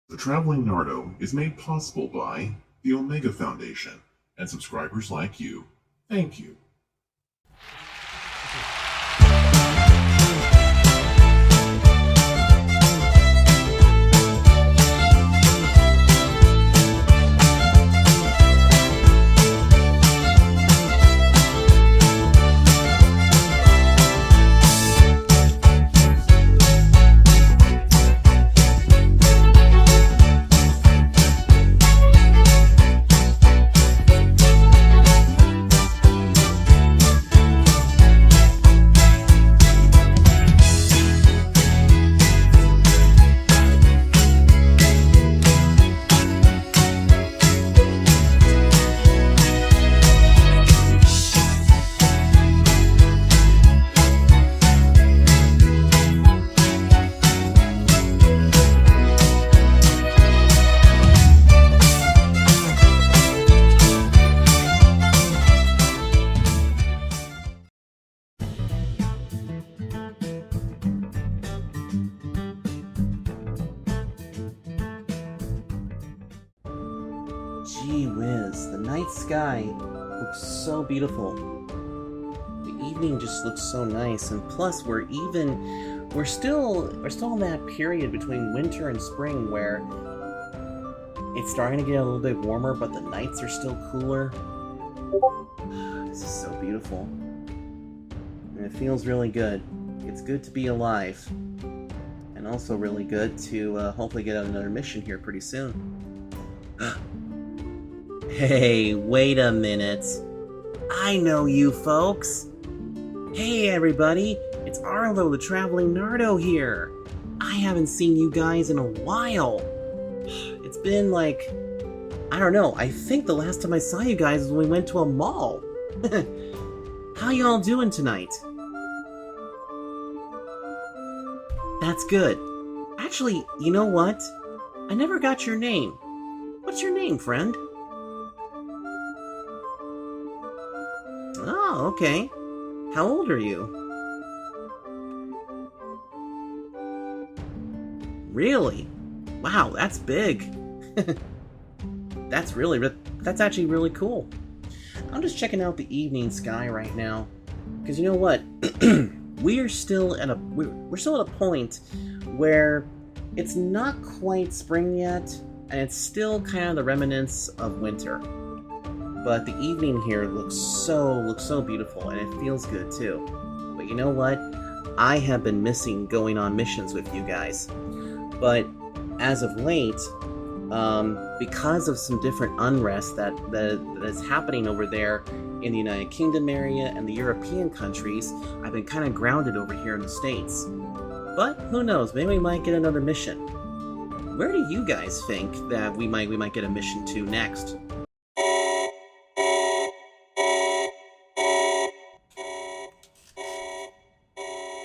The Traveling Nardo is made possible by the Omega Foundation and subscribers like you. Thank you. Gee whiz, the night sky looks so beautiful. The evening just looks so nice, and plus we're still in that period between winter and spring where it's starting to get a little bit warmer, but the nights are still cooler. This is so beautiful. And it feels really good. It's good to be alive. And also really good to hopefully get on another mission here pretty soon. Hey, wait a minute. I know you folks. Hey everybody, it's Arlo the Traveling Nardo here. I haven't seen you guys in a while. It's been like, I don't know, I think the last time I saw you guys was when we went to a mall. How y'all doing tonight? That's good. Actually, you know what? I never got your name. What's your name, friend? Oh, okay. How old are you? Really? Wow, that's big. That's actually really cool. I'm just checking out the evening sky right now, because you know what? we're still at a point where it's not quite spring yet, and it's still kind of the remnants of winter. But the evening here looks so beautiful, and it feels good too. But you know what? I have been missing going on missions with you guys. But as of late, because of some different unrest that is happening over there in the United Kingdom area and the European countries, I've been kind of grounded over here in the States. But who knows? Maybe we might get another mission. Where do you guys think that we might get a mission to next?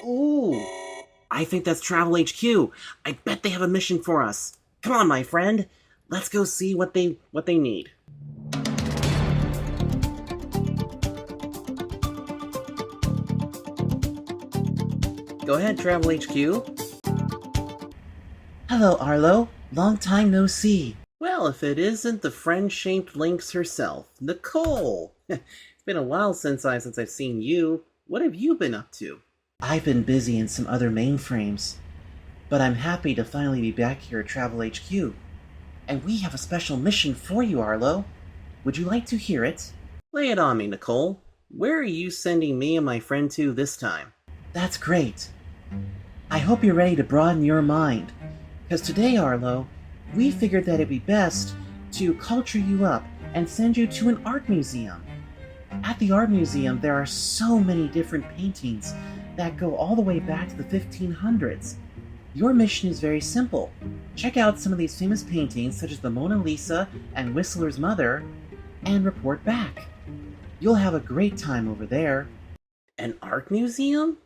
Ooh, I think that's Travel HQ. I bet they have a mission for us. Come on, my friend. Let's go see what they need. Go ahead, Travel HQ. Hello, Arlo. Long time no see. Well, if it isn't the friend-shaped lynx herself, Nicole. It's been a while since I've seen you. What have you been up to? I've been busy in some other mainframes, but I'm happy to finally be back here at Travel HQ. And we have a special mission for you, Arlo. Would you like to hear it? Lay it on me, Nicole. Where are you sending me and my friend to this time? That's great. I hope you're ready to broaden your mind, because today, Arlo, we figured that it'd be best to culture you up and send you to an art museum. At the art museum, there are so many different paintings that go all the way back to the 1500s. Your mission is very simple. Check out some of these famous paintings, such as the Mona Lisa and Whistler's Mother, and report back. You'll have a great time over there. An art museum?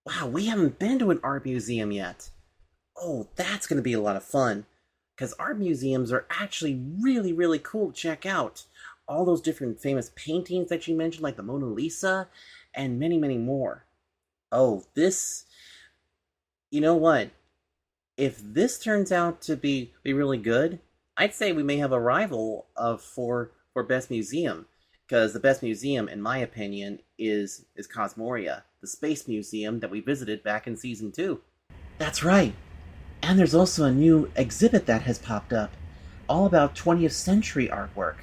Wow, we haven't been to an art museum yet. Oh, that's going to be a lot of fun, because art museums are actually really cool to check out. All those different famous paintings that you mentioned, like the Mona Lisa, and many, many more. Oh, this... You know what? If this turns out to be really good, I'd say we may have a rival for best museum, because the best museum, in my opinion, is Cosmoria, the space museum that we visited back in season 2. That's right. And there's also a new exhibit that has popped up, all about 20th century artwork.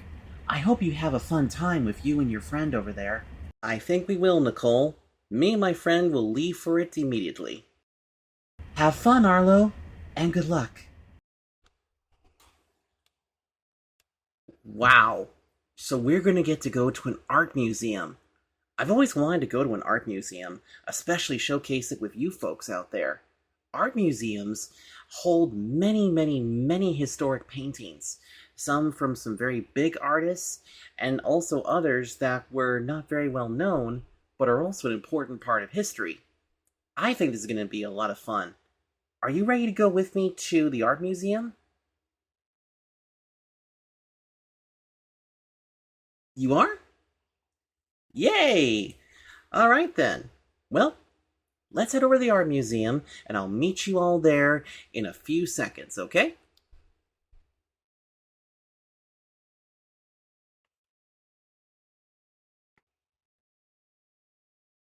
I hope you have a fun time with you and your friend over there. I think we will, Nicole. Me and my friend will leave for it immediately. Have fun, Arlo, and good luck. Wow. So we're going to get to go to an art museum. I've always wanted to go to an art museum, especially showcase it with you folks out there. Art museums hold many historic paintings, some from some very big artists, and also others that were not very well known, but are also an important part of history. I think this is going to be a lot of fun. Are you ready to go with me to the art museum? You are? Yay! Alright then. Well, let's head over to the art museum, and I'll meet you all there in a few seconds, okay?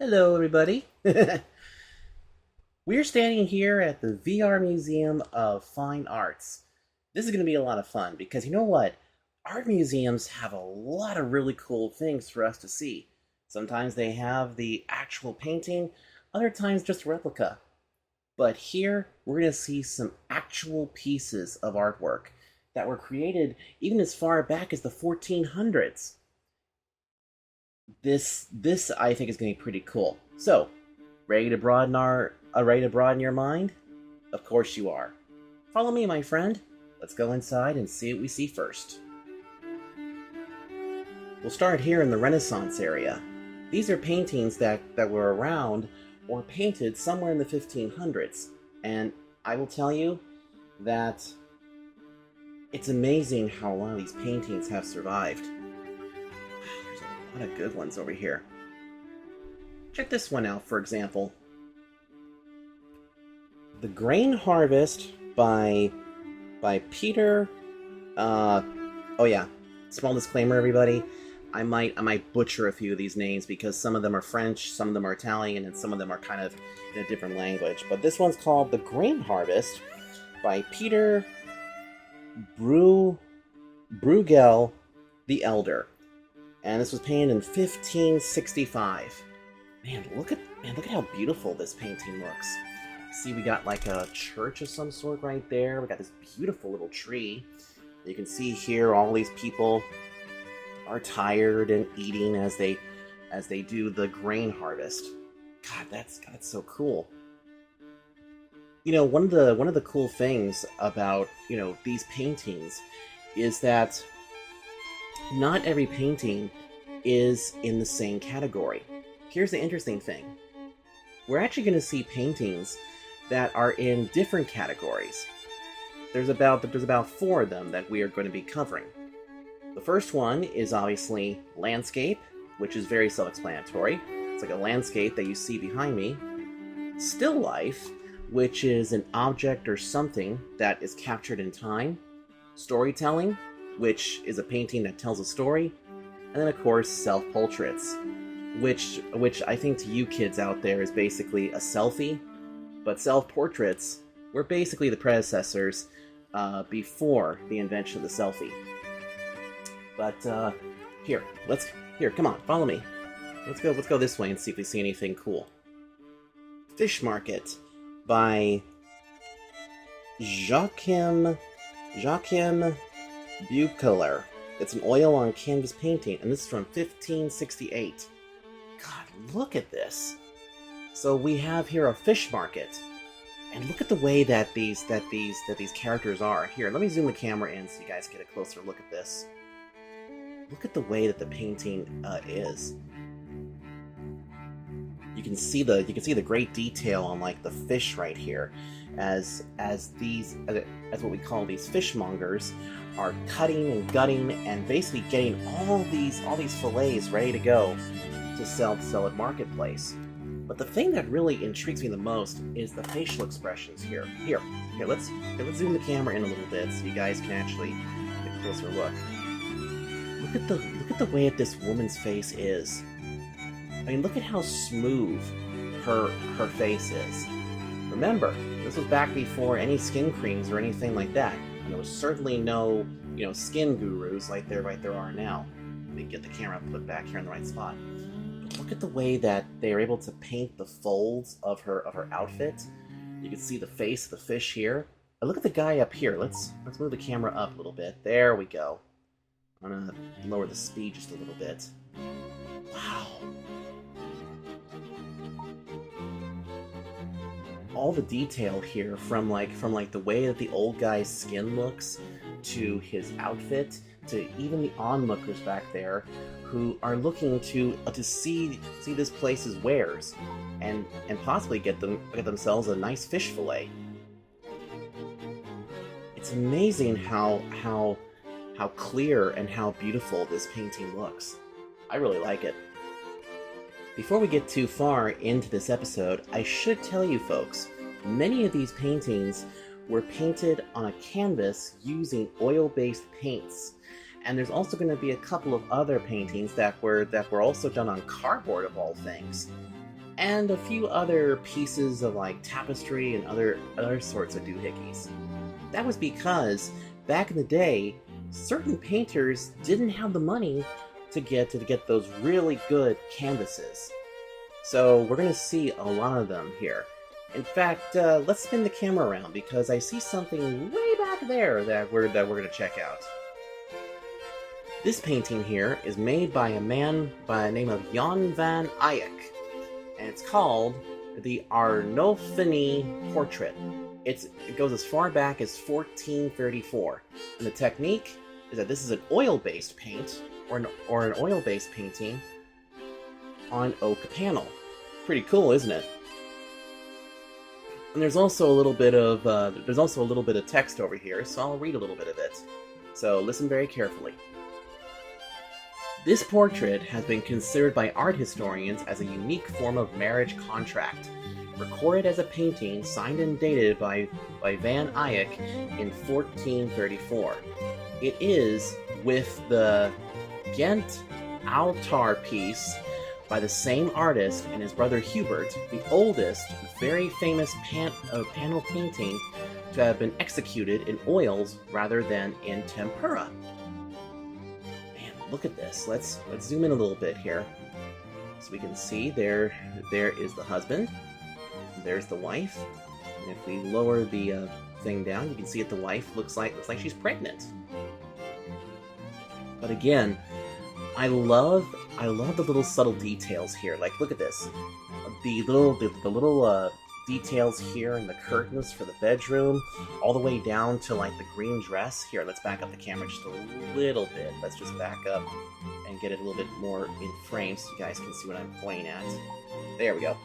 Hello, everybody. We're standing here at the VR Museum of Fine Arts. This is going to be a lot of fun, because you know what? Art museums have a lot of really cool things for us to see. Sometimes they have the actual painting, other times just replica. But here, we're going to see some actual pieces of artwork that were created even as far back as the 1400s. This I think is going to be pretty cool. So, ready to broaden your mind? Of course you are. Follow me, my friend. Let's go inside and see what we see first. We'll start here in the Renaissance area. These are paintings that were around or painted somewhere in the 1500s. And I will tell you that it's amazing how a lot of these paintings have survived. There's a lot of good ones over here. Check this one out, for example. The Grain Harvest by Peter... oh yeah, small disclaimer, everybody. I might butcher a few of these names because some of them are French, some of them are Italian, and some of them are kind of in a different language. But this one's called The Grain Harvest by Peter Bruegel the Elder. And this was painted in 1565. Man, look at how beautiful this painting looks. See, we got like a church of some sort right there. We got this beautiful little tree. You can see here all these people are tired and eating as they do the grain harvest. God, that's so cool. You know, one of the cool things about, you know, these paintings is that not every painting is in the same category. Here's the interesting thing. We're actually going to see paintings that are in different categories. There's about 4 of them that we are going to be covering. The first one is obviously landscape, which is very self-explanatory. It's like a landscape that you see behind me. Still life, which is an object or something that is captured in time. Storytelling, which is a painting that tells a story. And then, of course, self-portraits, which I think to you kids out there is basically a selfie. But self-portraits were basically the predecessors before the invention of the selfie. But here, come on, follow me. Let's go this way and see if we see anything cool. Fish Market by Joachim Buchler. It's an oil on canvas painting, and this is from 1568. God, look at this. So we have here a fish market, and look at the way that these characters are. Here, let me zoom the camera in so you guys get a closer look at this. Look at the way that the painting is. You can see the great detail on like the fish right here, as what we call these fishmongers are cutting and gutting and basically getting all these fillets ready to go to sell at marketplace. But the thing that really intrigues me the most is the facial expressions here. Here, let's zoom the camera in a little bit so you guys can actually get a closer look. Look at the way that this woman's face is. I mean, look at how smooth her face is. Remember, this was back before any skin creams or anything like that, and there was certainly no, skin gurus like there are now. Let me get the camera put back here in the right spot. But look at the way that they are able to paint the folds of her outfit. You can see the face of the fish here. But look at the guy up here. Let's move the camera up a little bit. There we go. I'm gonna lower the speed just a little bit. Wow. All the detail here from the way that the old guy's skin looks to his outfit to even the onlookers back there who are looking to see this place's wares and possibly get themselves a nice fish fillet. It's amazing how clear and how beautiful this painting looks. I really like it. Before we get too far into this episode, I should tell you folks, many of these paintings were painted on a canvas using oil-based paints. And there's also going to be a couple of other paintings that were also done on cardboard of all things. And a few other pieces of like tapestry and other sorts of doohickeys. That was because back in the day, certain painters didn't have the money to get those really good canvases. So we're going to see a lot of them here. In fact, let's spin the camera around because I see something way back there that we're going to check out. This painting here is made by a man by the name of Jan van Eyck, and it's called the Arnolfini Portrait. It goes as far back as 1434, and the technique is that this is an oil-based paint, or an oil-based painting on oak panel. Pretty cool, isn't it? And there's also a little bit of text over here, so I'll read a little bit of it. So listen very carefully. This portrait has been considered by art historians as a unique form of marriage contract, recorded as a painting signed and dated by Van Eyck in 1434. It is, with the Ghent altar piece by the same artist and his brother Hubert, the oldest, very famous panel painting to have been executed in oils rather than in tempera. Man, look at this. Let's zoom in a little bit here, so we can see there is the husband, there's the wife, and if we lower the thing down, you can see that the wife looks like she's pregnant. But again, I love the little subtle details here. Like, look at this. The little details here in the curtains for the bedroom, all the way down to like the green dress. Here, let's back up the camera just a little bit. Let's just back up and get it a little bit more in frame so you guys can see what I'm pointing at. There we go.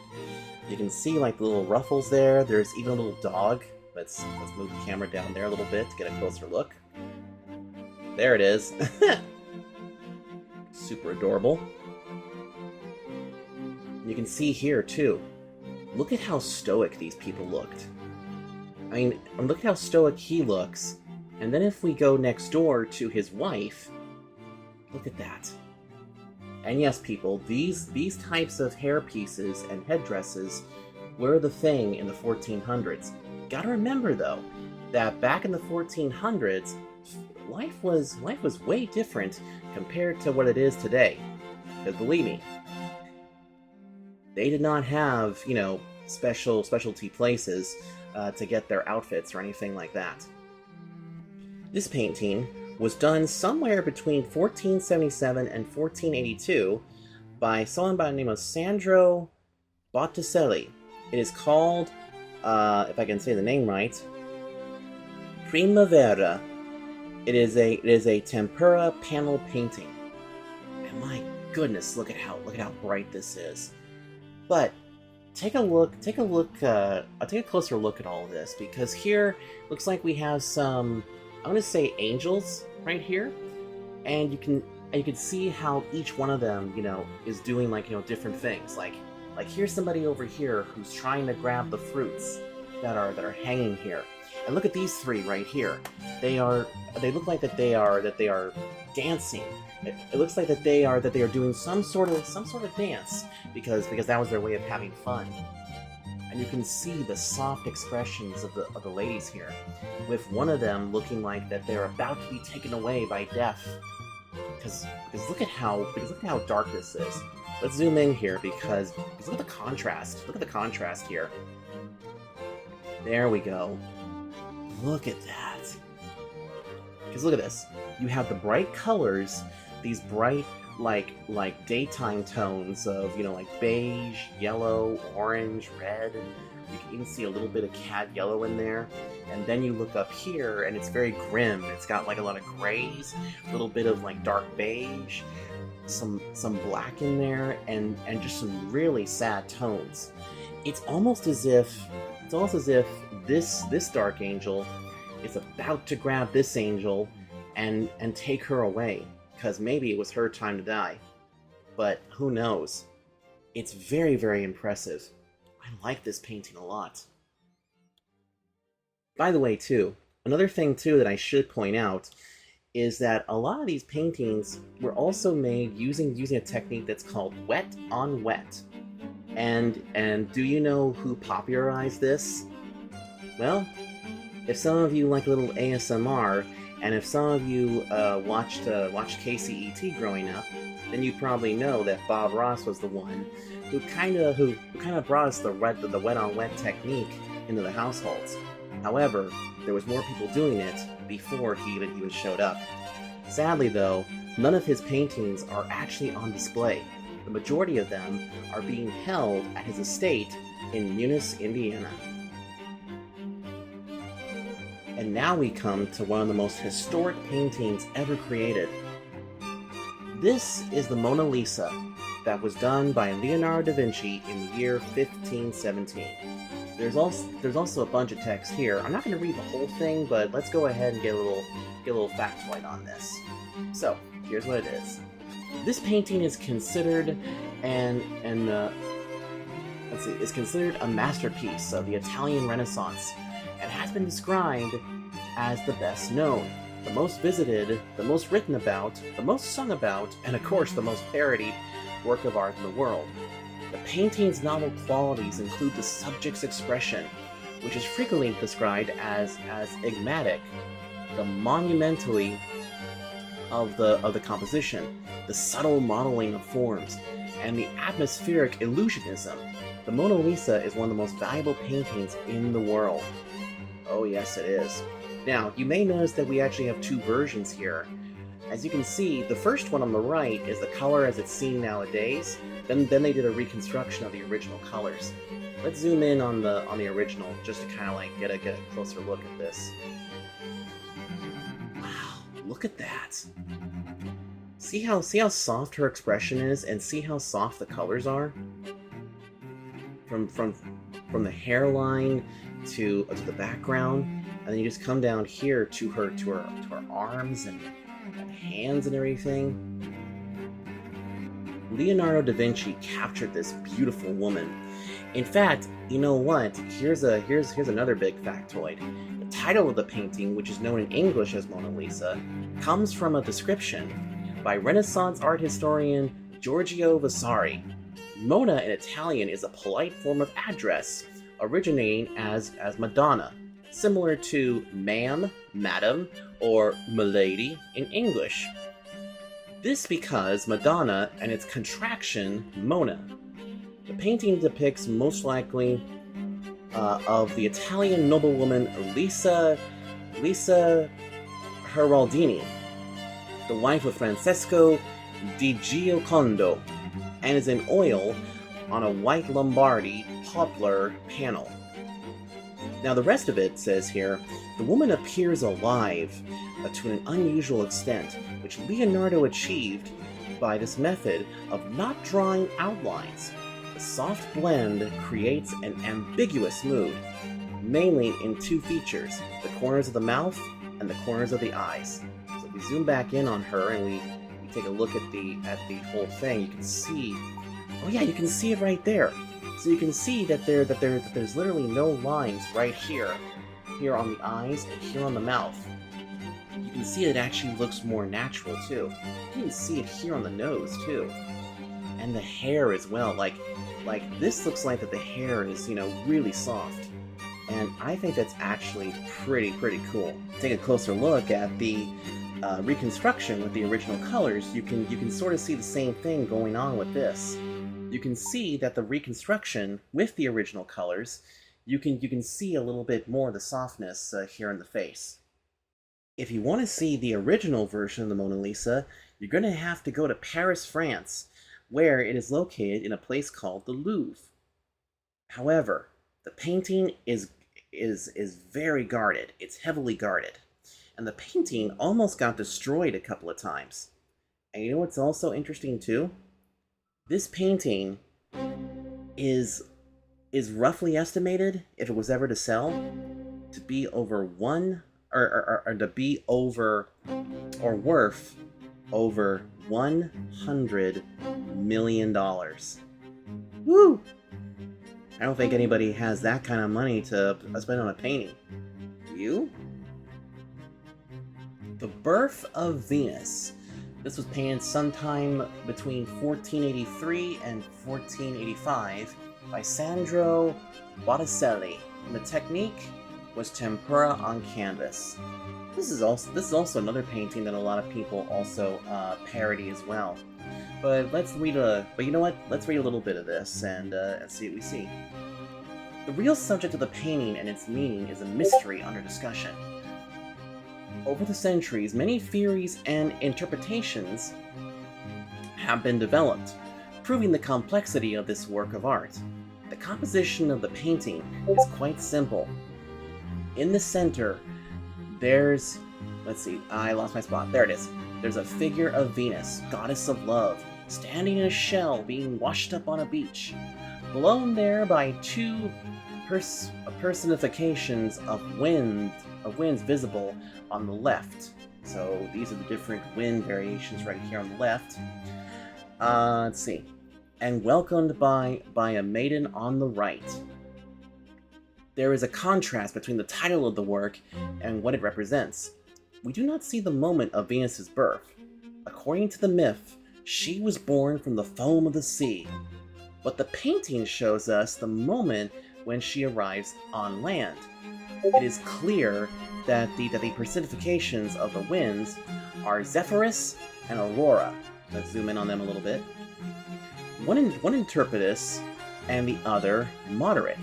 You can see like the little ruffles there. There's even a little dog. Let's move the camera down there a little bit to get a closer look. There it is. Super adorable. You can see here too. Look at how stoic these people looked. I mean, look at how stoic he looks. And then if we go next door to his wife, look at that. And yes, people, these types of hair pieces and headdresses were the thing in the 1400s. Gotta remember though, that back in the 1400s, life was way different compared to what it is today. Because believe me, they did not have, specialty places to get their outfits or anything like that. This painting was done somewhere between 1477 and 1482 by someone by the name of Sandro Botticelli. It is called, if I can say the name right, Primavera. It is a tempera panel painting. And my goodness, look at how bright this is. But take a closer look at all of this, because here looks like we have some, I'm gonna say angels right here, and you can see how each one of them, is doing different things. Like Like here's somebody over here who's trying to grab the fruits that are hanging here. And look at these three right here. They look like that they are dancing. It looks like that they are doing some sort of dance because that was their way of having fun. And you can see the soft expressions of the ladies here, with one of them looking like that they're about to be taken away by death. Because look at how dark this is. Let's zoom in here because look at the contrast. Look at the contrast here. There we go. Look at that. Because look at this. You have the bright colors, these bright like daytime tones of, you know, like beige, yellow, orange, red, and you can even see a little bit of cat yellow in there. And then you look up here and it's very grim. It's got like a lot of grays, a little bit of like dark beige, some black in there, and just some really sad tones. It's almost as if this dark angel is about to grab this angel and take her away, because maybe it was her time to die. But who knows? It's very, very impressive. I like this painting a lot. By the way, too, another thing too that I should point out is that a lot of these paintings were also made using a technique that's called wet on wet. And do you know who popularized this? Well, if some of you like a little ASMR, and if some of you watched KCET growing up, then you probably know that Bob Ross was the one who kind of brought us the wet on wet technique into the households. However, there was more people doing it before he even showed up. Sadly, though, none of his paintings are actually on display. The majority of them are being held at his estate in Eunice, Indiana. And now we come to one of the most historic paintings ever created. This is the Mona Lisa that was done by Leonardo da Vinci in the year 1517. There's also a bunch of text here. I'm not going to read the whole thing, but let's go ahead and get a little factoid on this. So, here's what it is. This painting is considered is considered a masterpiece of the Italian Renaissance, and has been described as the best known, the most visited, the most written about, the most sung about, and of course the most parodied work of art in the world. The painting's novel qualities include the subject's expression, which is frequently described as enigmatic, the monumentality of the composition, the subtle modeling of forms, and the atmospheric illusionism. The Mona Lisa is one of the most valuable paintings in the world. Oh yes, it is. Now, you may notice that we actually have two versions here. As you can see, the first one on the right is the color as it's seen nowadays. Then they did a reconstruction of the original colors. Let's zoom in on the original just to kind of like get a closer look at this. Wow, look at that. See how soft her expression is, and see how soft the colors are? From the hairline to the background, and then you just come down here to her arms and hands and everything. Leonardo da Vinci captured this beautiful woman. In fact, you know what? Here's another big factoid. The title of the painting, which is known in English as Mona Lisa, comes from a description by Renaissance art historian Giorgio Vasari. Mona in Italian is a polite form of address, originating as Madonna, similar to ma'am, madam, or milady in English. This because Madonna and its contraction, Mona. The painting depicts most likely of the Italian noblewoman Lisa Heraldini, the wife of Francesco di Giocondo, and is in oil on a white Lombardy poplar panel. Now the rest of it says here, the woman appears alive to an unusual extent, which Leonardo achieved by this method of not drawing outlines. The soft blend creates an ambiguous mood, mainly in two features, the corners of the mouth and the corners of the eyes. So if we zoom back in on her and we take a look at the whole thing, you can see, oh yeah, you can see it right there. So you can see that there's literally no lines right here, here on the eyes and here on the mouth. You can see it actually looks more natural too. You can see it here on the nose too, and the hair as well. Like this looks like that the hair is, you know, really soft, and I think that's actually pretty cool. Take a closer look at the reconstruction with the original colors. You can sort of see the same thing going on with this. You can see that the reconstruction with the original colors, you can see a little bit more of the softness here in the face. If you want to see the original version of the Mona Lisa, you're going to have to go to Paris, France, where it is located in a place called the Louvre. However, the painting is very guarded. It's heavily guarded. And the painting almost got destroyed a couple of times. And you know what's also interesting too? This painting is roughly estimated, if it was ever to sell, to be over worth over $100 million. Woo! I don't think anybody has that kind of money to spend on a painting. Do you? The Birth of Venus. This was painted sometime between 1483 and 1485 by Sandro Botticelli, and the technique was tempera on canvas. This is also another painting that a lot of people also parody as well. But you know what? Let's read a little bit of this and see what we see. The real subject of the painting and its meaning is a mystery under discussion. Over the centuries, many theories and interpretations have been developed, proving the complexity of this work of art. The composition of the painting is quite simple. In the center, there's... let's see, I lost my spot. There it is. There's a figure of Venus, goddess of love, standing in a shell being washed up on a beach, blown there by two personifications of winds visible on the left. So these are the different wind variations right here on the left. Let's see. And welcomed by a maiden on the right. There is a contrast between the title of the work and what it represents. We do not see the moment of Venus's birth. According to the myth, she was born from the foam of the sea. But the painting shows us the moment when she arrives on land. It is clear that the personifications of the winds are Zephyrus and Aurora. Let's zoom in on them a little bit. One interpretus and the other moderate.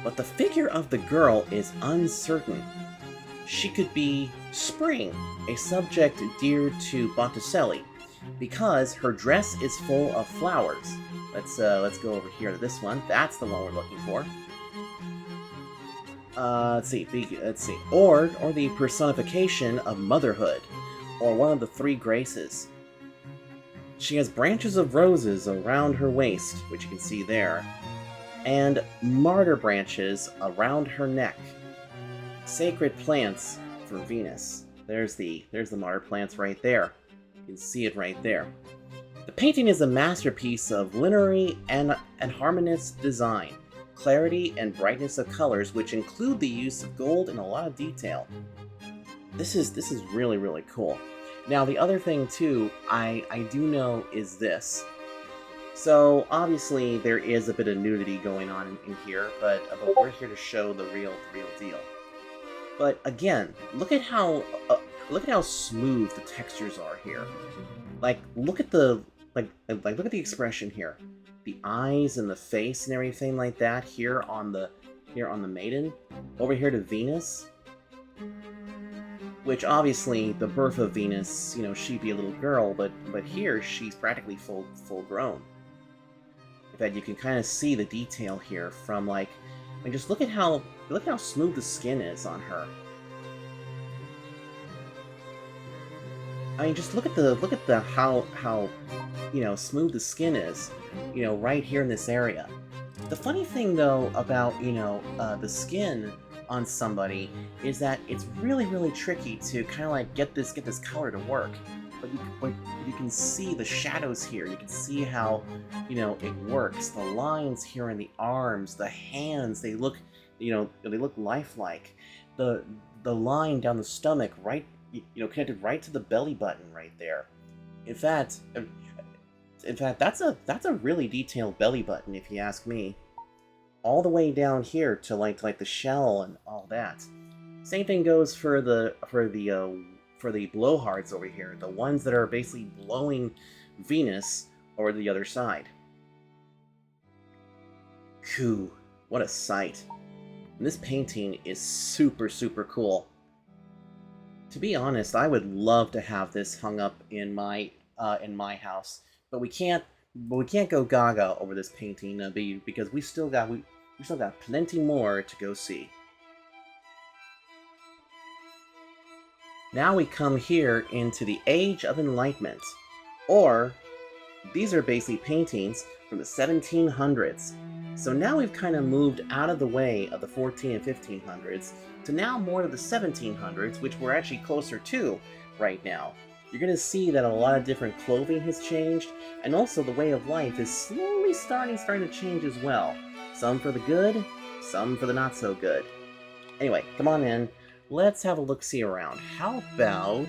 But the figure of the girl is uncertain. She could be Spring, a subject dear to Botticelli, because her dress is full of flowers. Let's go over here to this one. That's the one we're looking for. Let's see. Or the personification of motherhood, or one of the three graces. She has branches of roses around her waist, which you can see there, and martyr branches around her neck. Sacred plants for Venus. There's the martyr plants right there. You can see it right there. The painting is a masterpiece of linear and harmonious design, clarity and brightness of colors, which include the use of gold and a lot of detail. This is really cool. Now the other thing too, I do know is this. So obviously there is a bit of nudity going on in here, but we're here to show the real deal. But again, look at how smooth the textures are here. Like look at the look at the expression here, the eyes and the face and everything like that here on the maiden. Over here to Venus, which obviously the birth of Venus, you know, she'd be a little girl, but here she's practically full grown. In fact, you can kind of see the detail here from like just look at how smooth the skin is on her. I mean, just look at the how you know, smooth the skin is, you know, right here in this area. The funny thing though about, you know, the skin on somebody is that it's really tricky to kind of like get this color to work. but you can see the shadows here. You can see how, it works. The lines here in the arms, the hands, they look, they look lifelike. The line down the stomach, right, connected right to the belly button right there. In fact, that's a really detailed belly button, if you ask me. All the way down here to like the shell and all that. Same thing goes for the blowhards over here, the ones that are basically blowing Venus over the other side. Cool, what a sight. And this painting is super, super cool. To be honest, I would love to have this hung up in my house, but we can't go gaga over this painting because we still got plenty more to go see. Now we come here into the Age of Enlightenment, or these are basically paintings from the 1700s. So now we've kind of moved out of the way of the 14 and 1500s to now more to the 1700s, which we're actually closer to right now. You're going to see that a lot of different clothing has changed, and also the way of life is slowly starting to change as well. Some for the good, some for the not so good. Anyway, come on in. Let's have a look-see around. How about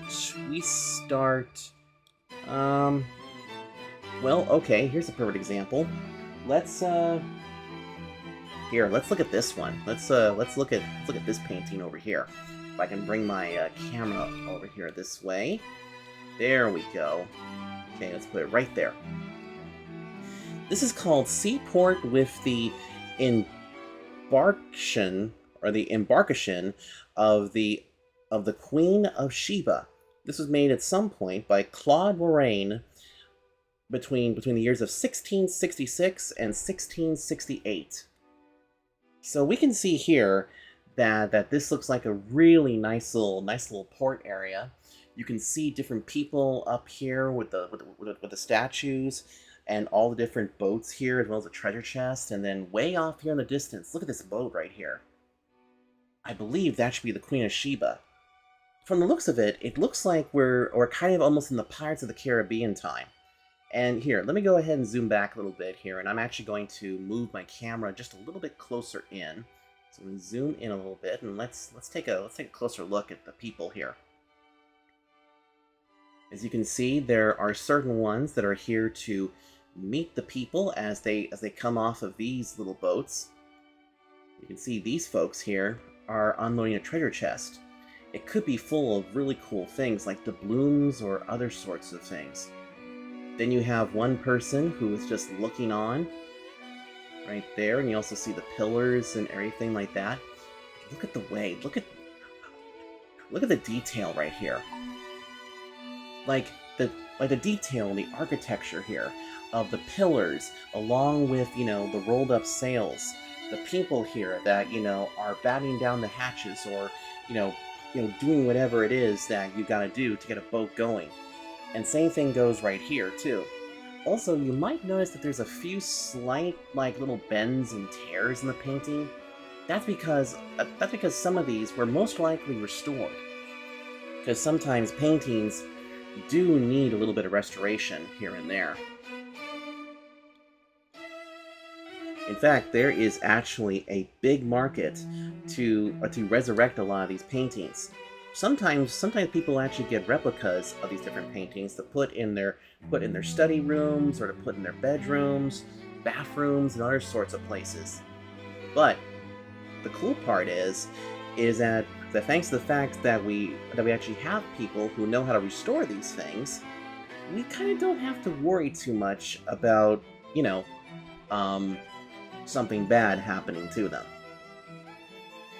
we start... Well, okay, here's a perfect example. Let's look at this one. Let's look at this painting over here. If I can bring my camera over here this way. There we go. Okay, let's put it right there. This is called Seaport with the Embarkation of the Queen of Sheba. This was made at some point by Claude Lorraine between the years of 1666 and 1668. So we can see here that this looks like a really nice little port area. You can see different people up here with the statues and all the different boats here, as well as a treasure chest. And then way off here in the distance, look at this boat right here. I believe that should be the Queen of Sheba. From the looks of it, it looks like we're kind of almost in the Pirates of the Caribbean time. And here, let me go ahead and zoom back a little bit here, and I'm actually going to move my camera just a little bit closer in. So I'm going to zoom in a little bit, and let's take a closer look at the people here. As you can see, there are certain ones that are here to meet the people as they come off of these little boats. You can see these folks here are unloading a treasure chest. It could be full of really cool things like doubloons or other sorts of things. Then you have one person who is just looking on right there, and you also see the pillars and everything like that. Look at the way, look at the detail right here. Like the detail and the architecture here of the pillars, along with, the rolled up sails, the people here that, are batting down the hatches or, doing whatever it is that you gotta do to get a boat going. And same thing goes right here, too. Also, you might notice that there's a few slight, little bends and tears in the painting. That's because some of these were most likely restored. Because sometimes paintings do need a little bit of restoration here and there. In fact, there is actually a big market to resurrect a lot of these paintings. Sometimes people actually get replicas of these different paintings to put in their study rooms or to put in their bedrooms, bathrooms, and other sorts of places. But the cool part is that thanks to the fact that we actually have people who know how to restore these things, we kind of don't have to worry too much about, something bad happening to them.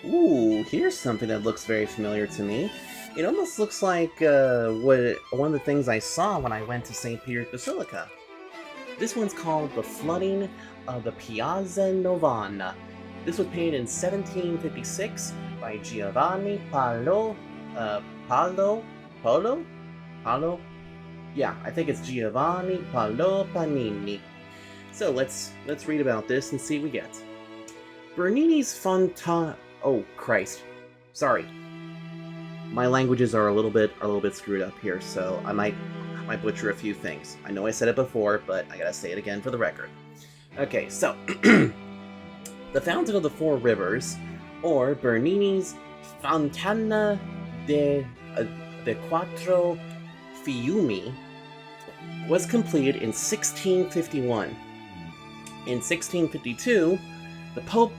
Ooh, here's something that looks very familiar to me. It almost looks like one of the things I saw when I went to St. Peter's Basilica. This one's called The Flooding of the Piazza Novana. This was painted in 1756 by Giovanni Paolo? Yeah, I think it's Giovanni Paolo Panini. So let's read about this and see what we get. Bernini's Oh Christ, sorry. My languages are a little bit screwed up here, so I might might butcher a few things. I know I said it before, but I gotta say it again for the record. Okay, so the Fountain of the Four Rivers, or Bernini's Fontana de Quattro Fiumi, was completed in 1651. In 1652, the Pope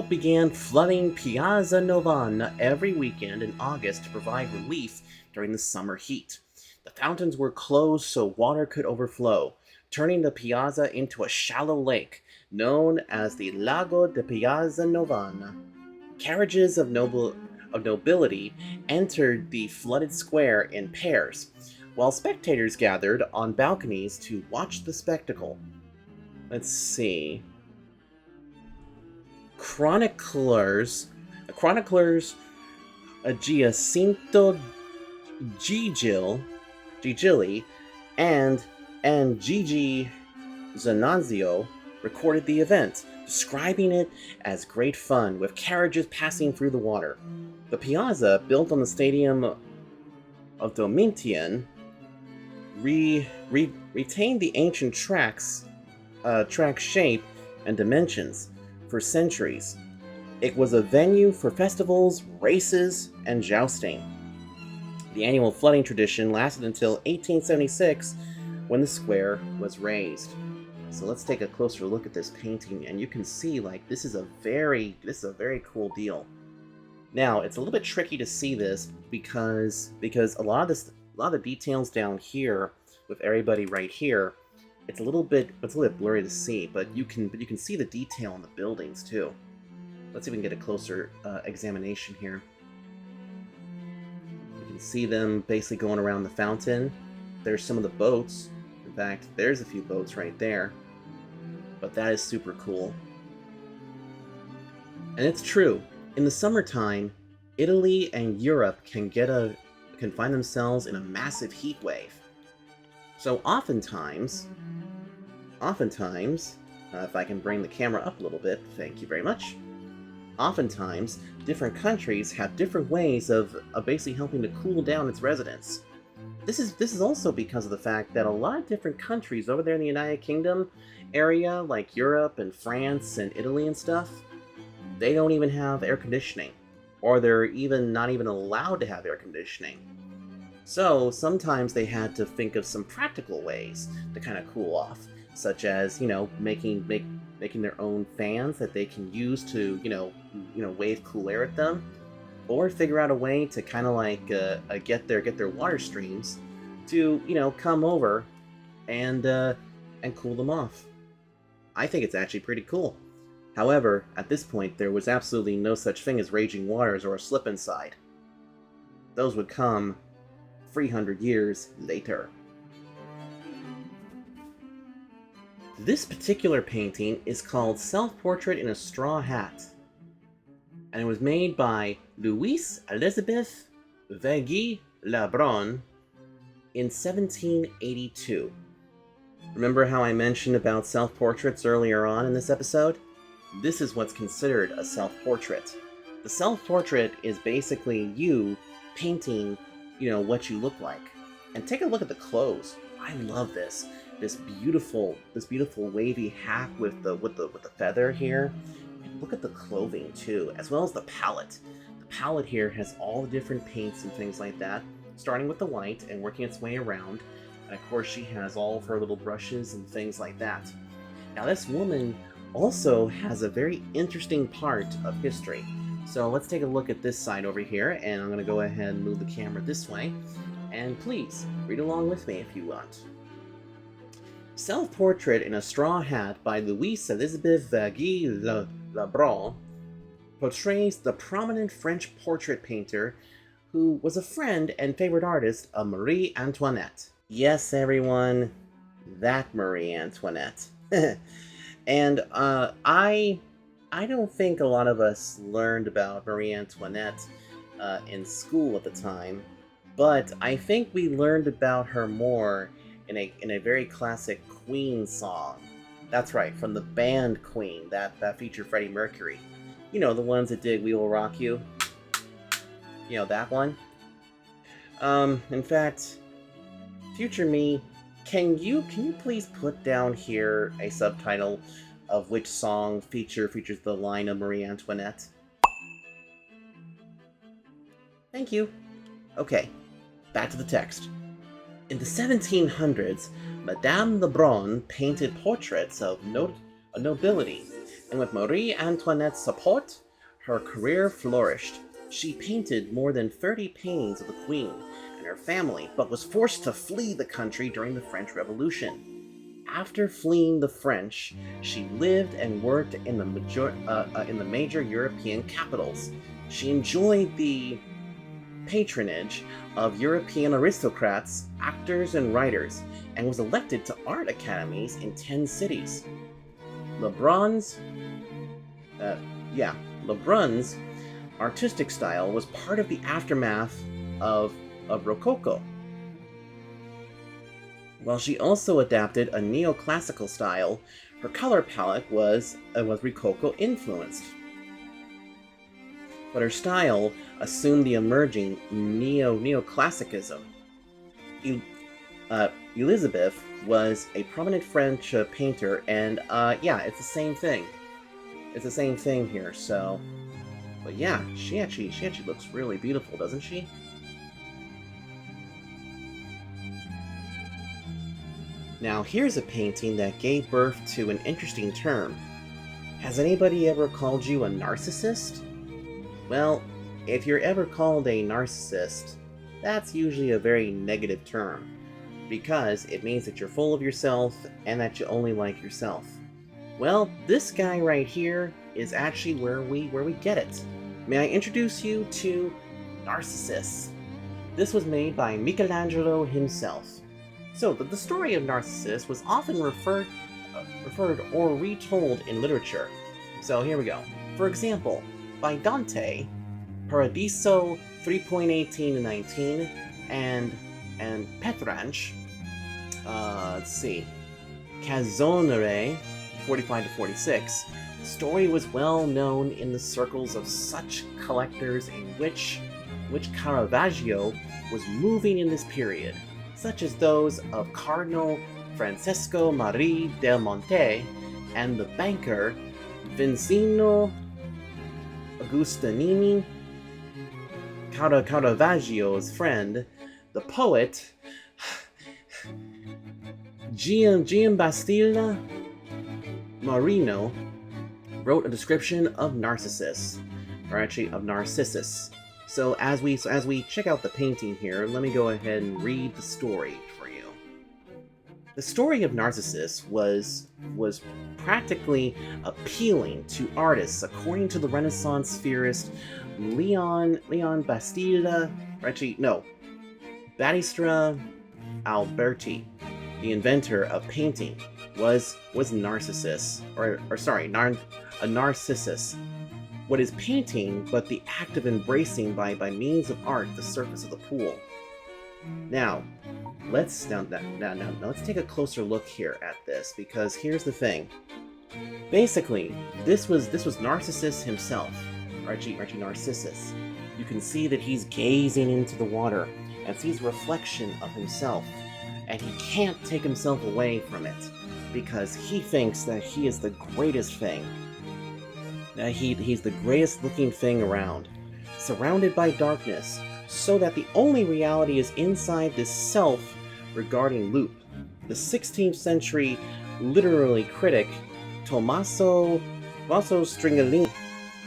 began flooding Piazza Novana every weekend in August to provide relief during the summer heat. The fountains were closed so water could overflow, turning the piazza into a shallow lake known as the Lago de Piazza Novana. Carriages of nobility entered the flooded square in pairs, while spectators gathered on balconies to watch the spectacle. Let's see. Chroniclers Giacinto Gigili and Gigi Zananzio recorded the event, describing it as great fun with carriages passing through the water. The piazza, built on the stadium of Domitian, retained the ancient track shape and dimensions for centuries. It was a venue for festivals, races, and jousting. The annual flooding tradition lasted until 1876, when the square was raised. So let's take a closer look at this painting, and you can see, like, this is a very cool deal. Now, it's a little bit tricky to see this because a lot of the details down here with everybody right here, it's a little bit blurry to see, but you can see the detail in the buildings too. Let's see if we can get a closer examination here. You can see them basically going around the fountain. There's some of the boats. In fact, there's a few boats right there. But that is super cool. And it's true. In the summertime, Italy and Europe can find themselves in a massive heat wave. So oftentimes, if I can bring the camera up a little bit, thank you very much. Oftentimes, different countries have different ways of basically helping to cool down its residents. This is also because of the fact that a lot of different countries over there in the United Kingdom area, like Europe and France and Italy and stuff, they don't even have air conditioning, or they're not even allowed to have air conditioning. So sometimes they had to think of some practical ways to kind of cool off, such as, making their own fans that they can use to, wave cool air at them, or figure out a way to kind of like get their water streams to, come over and cool them off. I think it's actually pretty cool. However, at this point, there was absolutely no such thing as raging waters or a slip inside. Those would come 300 years later. This particular painting is called Self-Portrait in a Straw Hat, and it was made by Louise Elizabeth Vegui Labron in 1782. Remember how I mentioned about self-portraits earlier on in this episode? This is what's considered a self-portrait. The self-portrait is basically you painting, what you look like. And take a look at the clothes. I love this. This beautiful wavy hat with the feather here. And look at the clothing too, as well as the palette. The palette here has all the different paints and things like that, starting with the white and working its way around. And of course she has all of her little brushes and things like that. Now this woman also has a very interesting part of history. So let's take a look at this side over here, and I'm going to go ahead and move the camera this way. And please, read along with me if you want. Self-Portrait in a Straw Hat by Louise Elizabeth Vegui Labron portrays the prominent French portrait painter who was a friend and favorite artist of Marie Antoinette. Yes, everyone, that Marie Antoinette. And I don't think a lot of us learned about Marie Antoinette in school at the time, but I think we learned about her more in a very classic Queen song. That's right, from the band Queen, that featured Freddie Mercury. The ones that did We Will Rock You. That one. In fact, Future me, can you please put down here a subtitle of which song features the line of Marie Antoinette? Thank you. Okay, back to the text. In the 1700s, Madame Lebrun painted portraits of nobility, and with Marie Antoinette's support, her career flourished. She painted more than 30 paintings of the Queen and her family, but was forced to flee the country during the French Revolution. After fleeing the French, she lived and worked in the major European capitals. She enjoyed the patronage of European aristocrats, actors, and writers, and was elected to art academies in 10 cities. Lebrun's artistic style was part of the aftermath of Rococo, while she also adapted a neoclassical style. Her color palette was Rococo influenced, but her style assumed the emerging neoclassicism. Elizabeth was a prominent French painter, and it's the same thing. It's the same thing here. So, but yeah, she actually looks really beautiful, doesn't she? Now, here's a painting that gave birth to an interesting term. Has anybody ever called you a narcissist? Well, if you're ever called a narcissist, that's usually a very negative term, because it means that you're full of yourself and that you only like yourself. Well, this guy right here is actually where we get it. May I introduce you to Narcissus? This was made by Michelangelo himself. So, the story of Narcissus was often referred or retold in literature. So here we go. For example, by Dante, Paradiso 3.18-19, and Petrarch, let's see, Casonere 45-46. The story was well known in the circles of such collectors in which Caravaggio was moving in this period, such as those of Cardinal Francesco Maria del Monte and the banker Vincino Agustinini, Caravaggio's friend. The poet Giambattista Marino wrote a description of Narcissus, or actually of Narcissus. So as we check out the painting here, let me go ahead and read the story for you. The story of Narcissus was practically appealing to artists, according to the Renaissance theorist Leon Battista Alberti, the inventor of painting, was Narcissus, a Narcissus. What is painting but the act of embracing by means of art the surface of the pool? Now let's take a closer look here at this, because here's the thing. Basically, this was Narcissus himself, Archie Narcissus. You can see that he's gazing into the water and sees a reflection of himself, and he can't take himself away from it, because he thinks that he is the greatest thing. That he's the greatest looking thing around, surrounded by darkness, so that the only reality is inside this self-regarding loop. The 16th century literary critic Tommaso Stringellini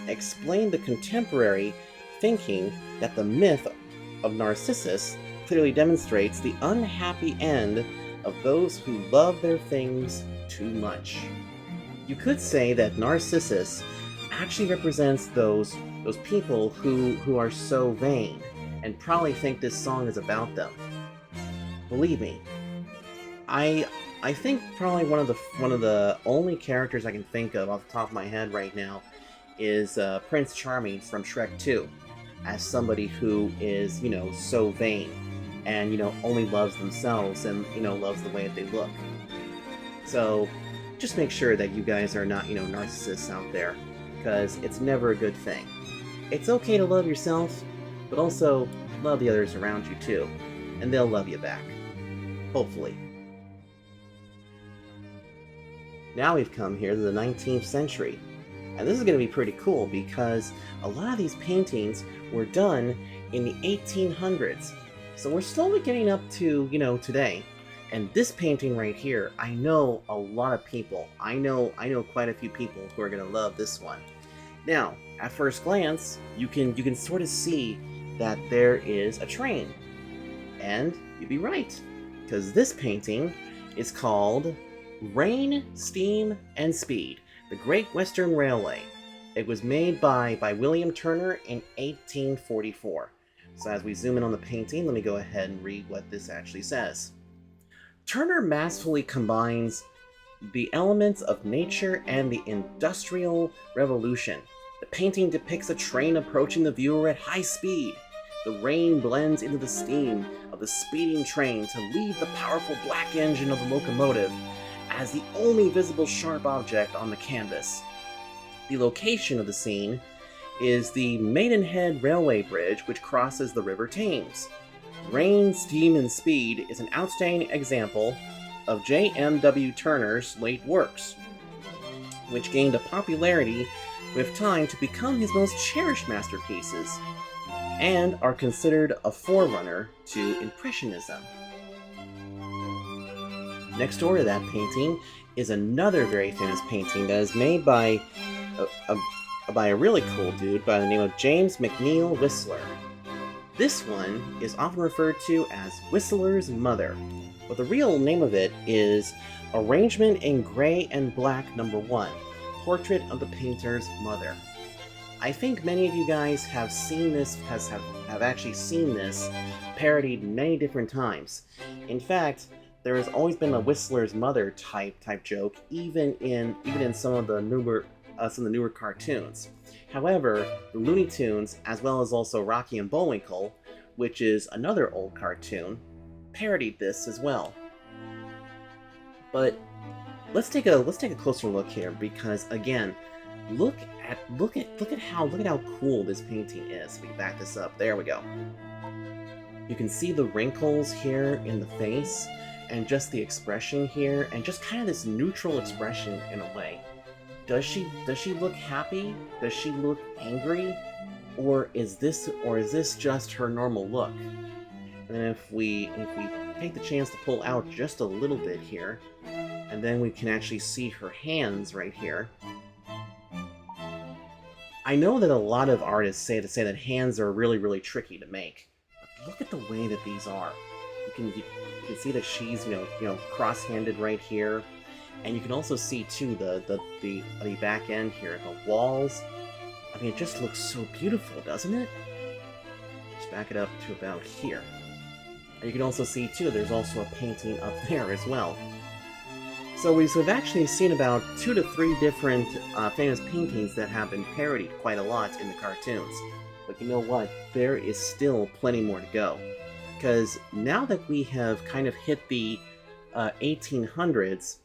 explained the contemporary thinking that the myth of Narcissus clearly demonstrates the unhappy end of those who love their things too much. You could say that Narcissus actually represents those people who are so vain and probably think this song is about them. Believe me, I think probably one of the only characters I can think of off the top of my head right now is Prince Charming from Shrek 2, as somebody who is, so vain and, only loves themselves and, loves the way that they look. So just make sure that you guys are not, narcissists out there, because it's never a good thing. It's okay to love yourself, but also love the others around you too, and they'll love you back. Hopefully. Now we've come here to the 19th century. And this is going to be pretty cool because a lot of these paintings were done in the 1800s. So we're slowly getting up to, today. And this painting right here, I know a lot of people. I know quite a few people who are going to love this one. Now, at first glance, you can sort of see that there is a train. And you'd be right, because this painting is called Rain, Steam, and Speed, the Great Western Railway. It was made by William Turner in 1844. So as we zoom in on the painting, let me go ahead and read what this actually says. Turner masterfully combines the elements of nature and the Industrial Revolution. The painting depicts a train approaching the viewer at high speed. The rain blends into the steam of the speeding train to leave the powerful black engine of the locomotive as the only visible sharp object on the canvas. The location of the scene is the Maidenhead Railway Bridge, which crosses the River Thames. Rain, Steam, and Speed is an outstanding example of J.M.W. Turner's late works, which gained a popularity with time to become his most cherished masterpieces, and are considered a forerunner to Impressionism. Next door to that painting is another very famous painting that is made by a really cool dude by the name of James McNeill Whistler. This one is often referred to as Whistler's Mother, but the real name of it is Arrangement in Gray and Black No. 1, Portrait of the Painter's Mother. I think many of you guys have seen this, have actually seen this parodied many different times. In fact, there has always been a Whistler's Mother type joke, even in some of the newer cartoons. However, the Looney Tunes, as well as also Rocky and Bullwinkle, which is another old cartoon, parodied this as well. But let's take a closer look here, because again, look at how cool this painting is. We can back this up. There we go. You can see the wrinkles here in the face, and just the expression here, and just kind of this neutral expression in a way. Does she look happy? Does she look angry? Or is this just her normal look? And then if we take the chance to pull out just a little bit here, and then we can actually see her hands right here. I know that a lot of artists say that hands are really, really tricky to make. But look at the way that these are. You can see that she's cross-handed right here. And you can also see too the back end here, the walls. I mean, it just looks so beautiful, doesn't it? Just back it up to about here. And you can also see too, there's also a painting up there as well. So we've actually seen about 2 to 3 different famous paintings that have been parodied quite a lot in the cartoons. But you know what? There is still plenty more to go. Because now that we have kind of hit the 1800s,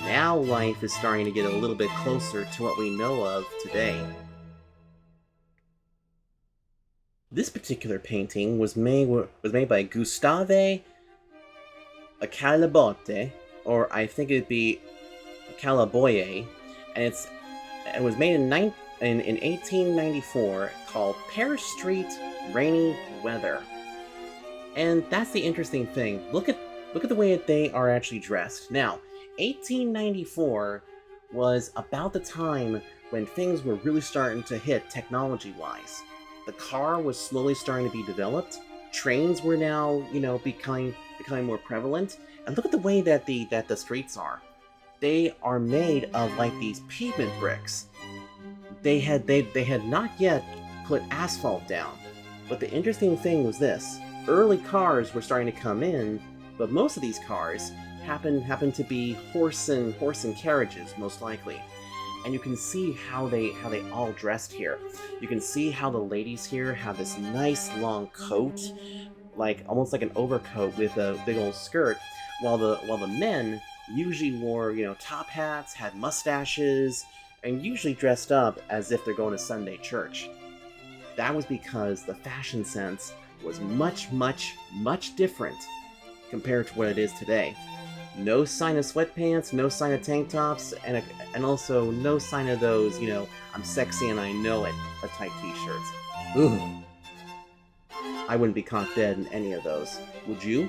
now life is starting to get a little bit closer to what we know of today. This particular painting was made by Gustave Caillebotte, or I think it'd be Calaboye, and it was made in 1894, called Paris Street Rainy Weather. And that's the interesting thing. Look at the way that they are actually dressed. Now, 1894 was about the time when things were really starting to hit technology-wise. The car was slowly starting to be developed. Trains were now, becoming more prevalent. And look at the way that the streets are. They are made of like these pavement bricks. They had not yet put asphalt down. But the interesting thing was this. Early cars were starting to come in, but most of these cars happen to be horse and carriages, most likely. And you can see how they all dressed here. You can see how the ladies here have this nice long coat, like almost like an overcoat with a big old skirt, while the men usually wore top hats, had mustaches, and usually dressed up as if they're going to Sunday church. That was because the fashion sense was much, much, much different compared to what it is today. No sign of sweatpants, no sign of tank tops, and also no sign of those, I'm sexy and I know it, type t-shirts. Ugh. I wouldn't be caught dead in any of those. Would you?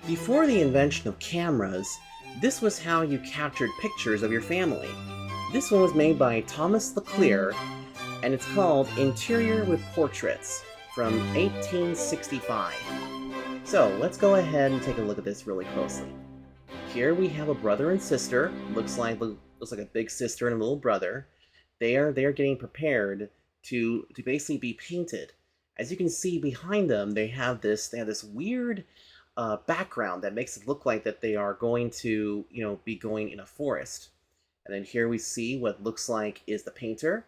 Before the invention of cameras, this was how you captured pictures of your family. This one was made by Thomas Leclerc, and it's called Interior with Portraits from 1865. So let's go ahead and take a look at this really closely. Here we have a brother and sister. Looks like a big sister and a little brother. They are getting prepared to basically be painted. As you can see behind them, they have this weird background that makes it look like that they are going to be going in a forest. And then here we see what looks like is the painter,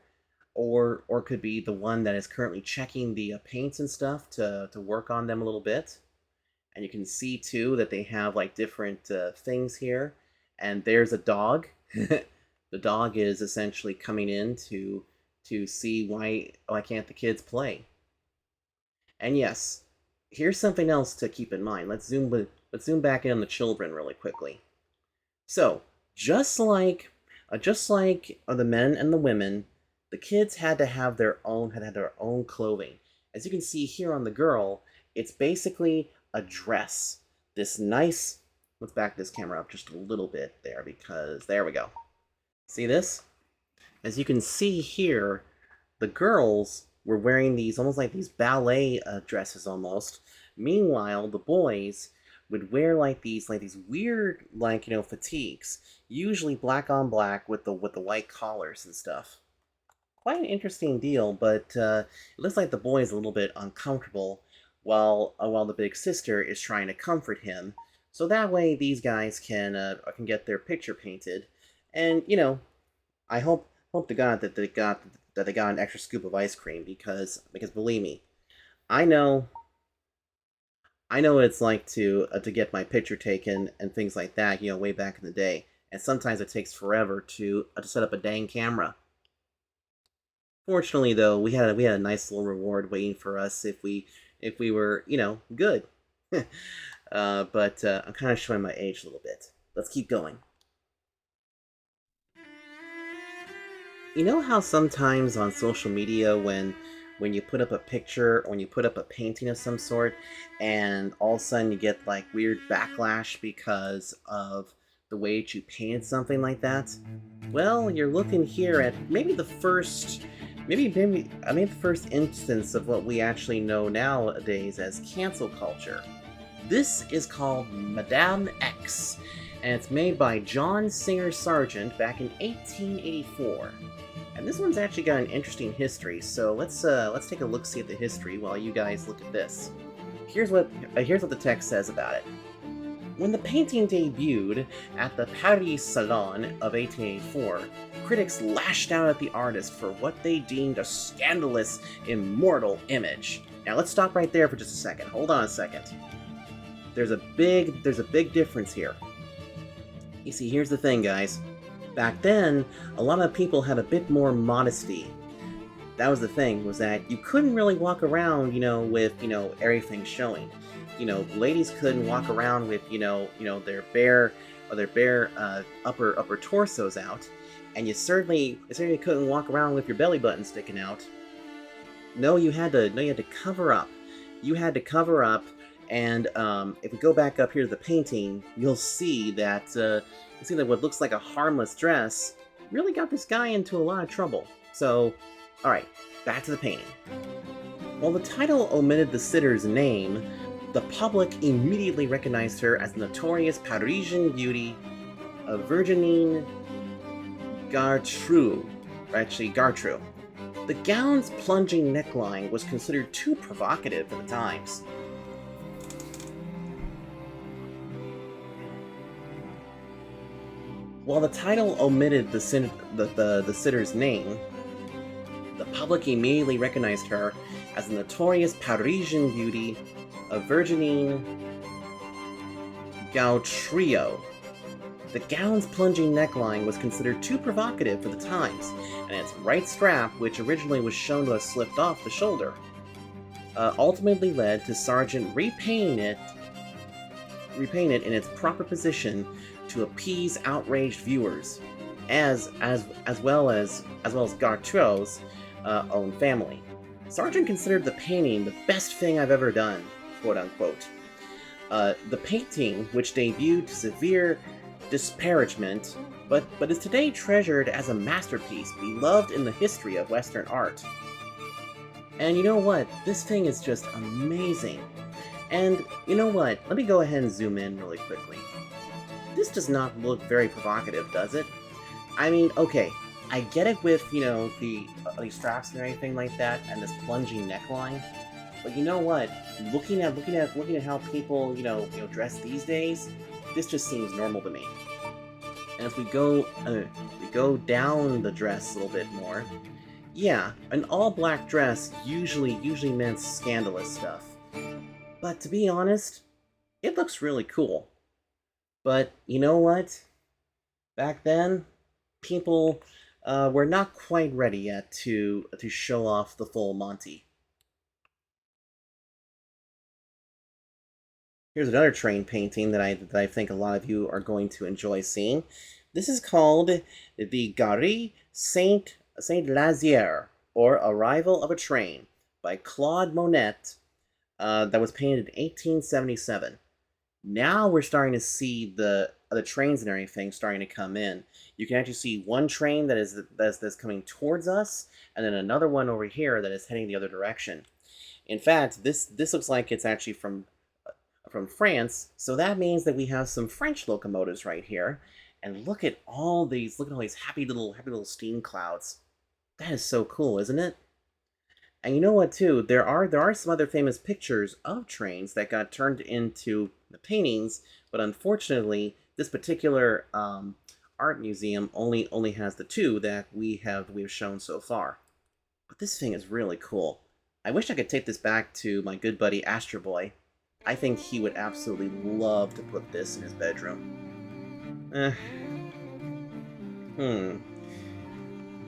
or could be the one that is currently checking the paints and stuff to work on them a little bit. And you can see too that they have like different things here. And there's a dog. The dog is essentially coming in to see why can't the kids play. And yes, here's something else to keep in mind. Let's zoom back in on the children really quickly. So just like the men and the women, the kids had to have their own clothing. As you can see here on the girl, it's basically a dress. This nice. Let's back this camera up just a little bit there, because there we go. See this? As you can see here, the girls were wearing these almost like these ballet dresses almost. Meanwhile, the boys would wear like these weird fatigues, usually black on black with the white collars and stuff. Quite an interesting deal, but it looks like the boy is a little bit uncomfortable while the big sister is trying to comfort him. So that way these guys can get their picture painted, and I hope to God that they got an extra scoop of ice cream, because believe me, I know what it's like to get my picture taken and things like that, way back in the day, and sometimes it takes forever to set up a dang camera. Fortunately, though, we had a nice little reward waiting for us if we were good. But I'm kind of showing my age a little bit. Let's keep going. You know how sometimes on social media when you put up a picture or when you put up a painting of some sort, and all of a sudden you get like weird backlash because of the way that you painted something like that? Well, you're looking here at maybe the first instance of what we actually know nowadays as cancel culture. This is called Madame X, and it's made by John Singer Sargent back in 1884. And this one's actually got an interesting history, so let's take a look-see at the history while you guys look at this. Here's what the text says about it. When the painting debuted at the Paris Salon of 1884, critics lashed out at the artist for what they deemed a scandalous, immortal image. Now let's stop right there for just a second. Hold on a second. There's a big difference here. You see, here's the thing, guys. Back then, a lot of people had a bit more modesty. That was the thing, was that you couldn't really walk around, with, everything showing. Ladies couldn't walk around with, their bare upper torsos out, and you certainly couldn't walk around with your belly button sticking out. No, you had to cover up. You had to cover up, and if we go back up here to the painting, you'll see that what looks like a harmless dress really got this guy into a lot of trouble. So, all right, back to the painting. While the title omitted the sitter's name, the public immediately recognized her as the notorious Parisian beauty of Virginie Gartreux. The gown's plunging neckline was considered too provocative for the times. While the title omitted the sitter's name, the public immediately recognized her as the notorious Parisian beauty of Virginie Gartreux. The gown's plunging neckline was considered too provocative for the times, and its right strap, which originally was shown to have slipped off the shoulder. ultimately led to Sargent repaint it in its proper position to appease outraged viewers, as well as Gartrell's own family. Sargent considered the painting the best thing I've ever done, quote unquote. The painting, which debuted to severe disparagement, but is today treasured as a masterpiece, beloved in the history of Western art. And you know what? This thing is just amazing. And you know what? Let me go ahead and zoom in really quickly. This does not look very provocative, does it? I mean, okay, I get it with, the straps and everything like that, and this plunging neckline. But you know what? Looking at how people, dress these days, this just seems normal to me. And as we go down the dress a little bit more, yeah, an all-black dress usually meant scandalous stuff. But to be honest, it looks really cool. But you know what? Back then, people were not quite ready yet to show off the full Monty. Here's another train painting that I think a lot of you are going to enjoy seeing. This is called the Gare Saint-Lazare, or Arrival of a Train, by Claude Monet, that was painted in 1877. Now we're starting to see the trains and everything starting to come in. You can actually see one train that's coming towards us, and then another one over here that is heading the other direction. In fact, this looks like it's actually from France, so that means that we have some French locomotives right here. And look at all these happy little steam clouds. That is so cool, isn't it? And you know what, too? There are some other famous pictures of trains that got turned into the paintings, but unfortunately, this particular art museum only has the two that we have shown so far. But this thing is really cool. I wish I could take this back to my good buddy Astro Boy. I think he would absolutely love to put this in his bedroom.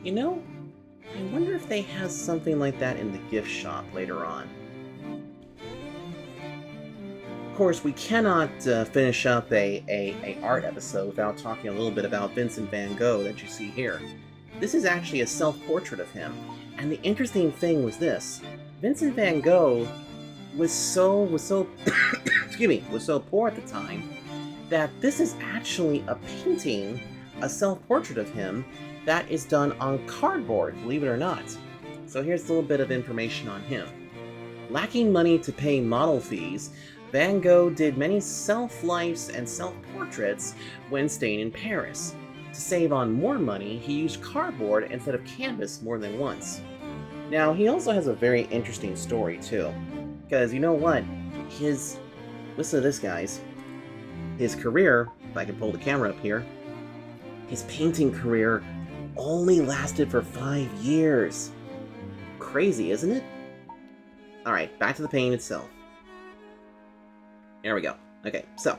You know, I wonder if they have something like that in the gift shop later on. Of course, we cannot finish up a art episode without talking a little bit about Vincent van Gogh that you see here. This is actually a self-portrait of him, and the interesting thing was this: Vincent van Gogh was so was so poor at the time that this is actually a painting, a self-portrait of him that is done on cardboard, believe it or not. So here's a little bit of information on him. Lacking money to pay model fees, Van Gogh did many self-lifes and self-portraits when staying in Paris. To save on more money, he used cardboard instead of canvas more than once. Now, he also has a very interesting story, too. Because, you know what? Listen to this, guys. His career, if I can pull the camera up here, his painting career only lasted for 5 years. Crazy, isn't it? Alright, back to the painting itself. There we go. Okay, so.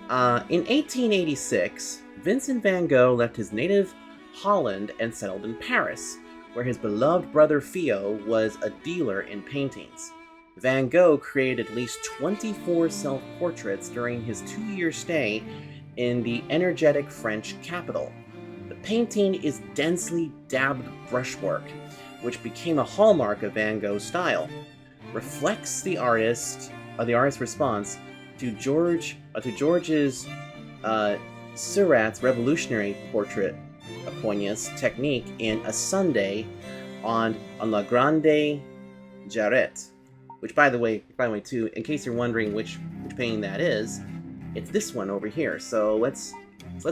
In 1886, Vincent van Gogh left his native Holland and settled in Paris, where his beloved brother Theo was a dealer in paintings. Van Gogh created at least 24 self-portraits during his 2-year stay in the energetic French capital. The painting is densely dabbed brushwork, which became a hallmark of Van Gogh's style. Reflects the artist's response to Georges Seurat's revolutionary portrait poignance technique in A Sunday on La Grande Jarrette. Which, by the way, too, in case you're wondering which painting that is, it's this one over here. So let's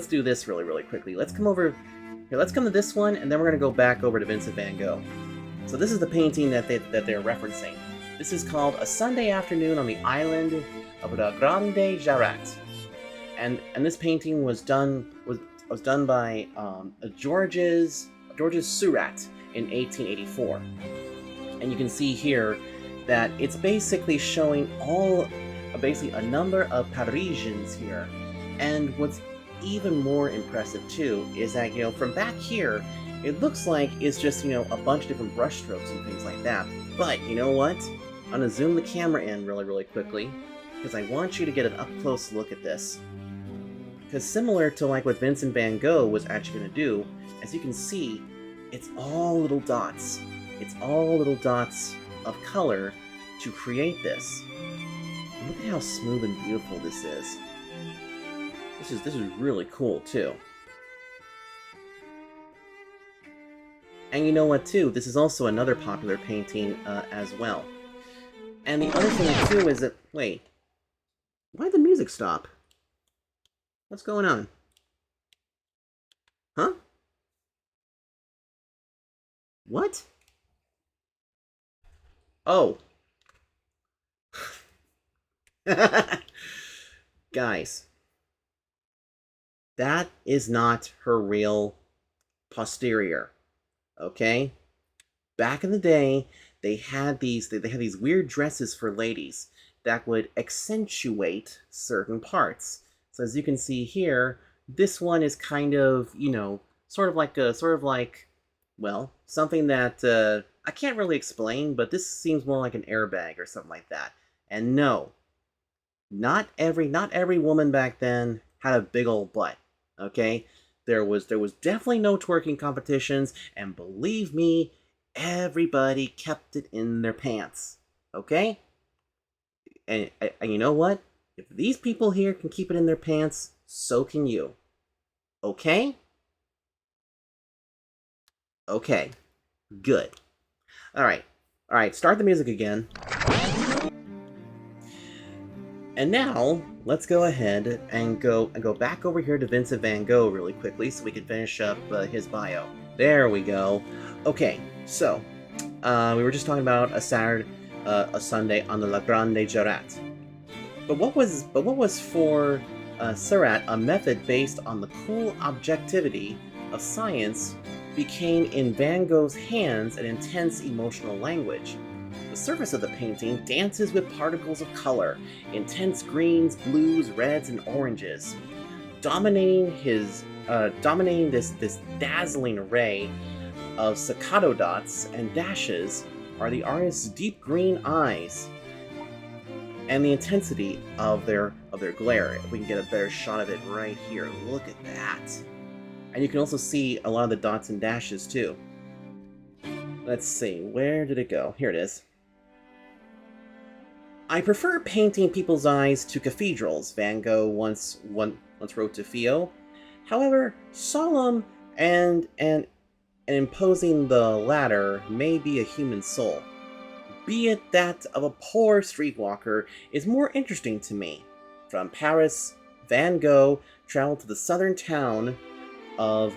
do this really quickly. Let's come over here. Let's come to this one, and then we're gonna go back over to Vincent van Gogh. So this is the painting that they're referencing. This is called A Sunday Afternoon on the Island of La Grande Jarrette, and this painting was done by Georges Seurat in 1884, and you can see here that it's basically showing a number of Parisians here. And what's even more impressive too is that, from back here, it looks like it's just, a bunch of different brush strokes and things like that. But you know what? I'm gonna zoom the camera in really, really quickly, because I want you to get an up-close look at this. Because similar to like what Vincent van Gogh was actually gonna do, as you can see, it's all little dots. It's all little dots of color to create this. And look at how smooth and beautiful this is. This is really cool too. And you know what too? This is also another popular painting as well. And the other thing too is that, wait, why'd the music stop? What's going on? Huh? What? Oh. Guys, that is not her real posterior. Okay? Back in the day, they had these weird dresses for ladies that would accentuate certain parts. So as you can see here, this one is kind of, sort of like, well, something that I can't really explain, but this seems more like an airbag or something like that. And no, not every woman back then had a big old butt. Okay? There was definitely no twerking competitions, and believe me, everybody kept it in their pants. Okay? And you know what? If these people here can keep it in their pants, so can you. Okay? Okay. Good. Alright. Alright, start the music again. And now, let's go ahead and go back over here to Vincent van Gogh really quickly so we can finish up his bio. There we go. Okay, so, we were just talking about a Sunday on the La Grande Jarrat. But what was for Surratt a method based on the cool objectivity of science became in Van Gogh's hands an intense emotional language. The surface of the painting dances with particles of color, intense greens, blues, reds, and oranges. Dominating this dazzling array of staccato dots and dashes are the artist's deep green eyes and the intensity of their glare. If we can get a better shot of it right here, look at that. And you can also see a lot of the dots and dashes too. Let's see, where did it go? Here it is. I prefer painting people's eyes to cathedrals, Van Gogh once wrote to Theo. However, solemn and imposing the latter may be a human soul. Be it that of a poor streetwalker is more interesting to me. From Paris, Van Gogh traveled to the southern town of